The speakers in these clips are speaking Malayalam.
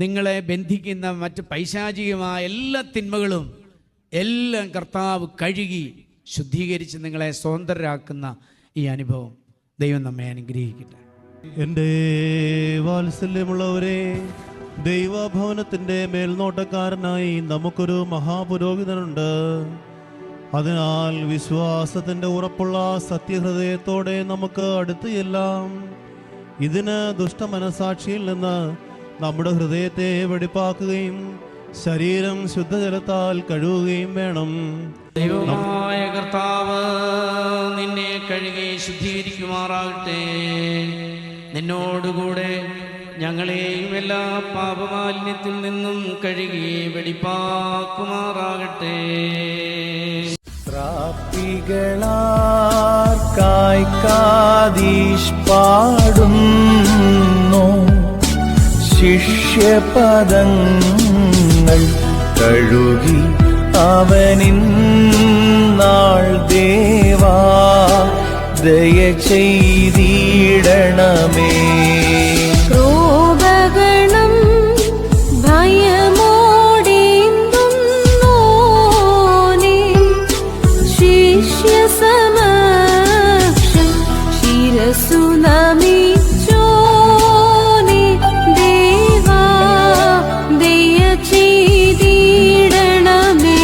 നിങ്ങളെ ബന്ധിക്കുന്ന മറ്റ് പൈശാചികമായ എല്ലാ തിന്മകളും എല്ലാം കർത്താവ് കഴുകി ശുദ്ധീകരിച്ച് നിങ്ങളെ സ്വതന്ത്രരാക്കുന്ന ഈ അനുഭവം ദൈവം നമ്മെ അനുഗ്രഹിക്കട്ടെ. എൻ്റെ വാത്സല്യമുള്ളവരെ, ദൈവഭവനത്തിൻ്റെ മേൽനോട്ടക്കാരനായി നമുക്കൊരു മഹാപുരോഹിതനുണ്ട്. അതിനാൽ വിശ്വാസത്തിൻ്റെ ഉറപ്പുള്ള സത്യഹൃദയത്തോടെ നമുക്ക് അടുത്ത് ചെല്ലാം. ഇതിന് ദുഷ്ടമനസാക്ഷിയിൽ നിന്ന് നമ്മുടെ ഹൃദയത്തെ വെടിപ്പാക്കുകയും ശരീരം ശുദ്ധജലത്താൽ കഴുകുകയും വേണം. ദൈവമായ കർത്താവ് നിന്നെ കഴുകി ശുദ്ധീകരിക്കുമാറാകട്ടെ. നിന്നോടുകൂടെ ഞങ്ങളെയും എല്ലാ പാപമാലിന്യത്തിൽ നിന്നും കഴുകി വെടിപ്പാക്കുമാറാകട്ടെ. പ്രാപികളാർക്കായി കാദീശ് പാടുന്നു, ശിഷ്യപദങ്ങൾ കഴുകി അവനിന്നാൾ ദേവാ ദയ ചെയ്തിടണമേ. ക്രോധഗണം ഭയമോടെന്തുന്നോനെ, ശിഷ്യസമക്ഷം ശിരസ്സു നമിച്ചോനെ, ദേവാ ദയ ചെയ്തിടണമേ.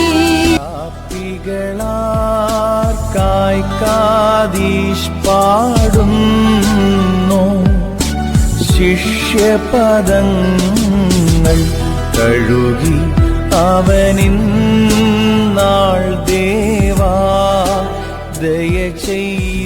പാപികളാർക്കായി കാദീശ് പാടുന്നു, ശിഷ്യപദങ്ങൾ കഴുകി അവനിന്നാൾ ദേവാ ദയ ചെയ്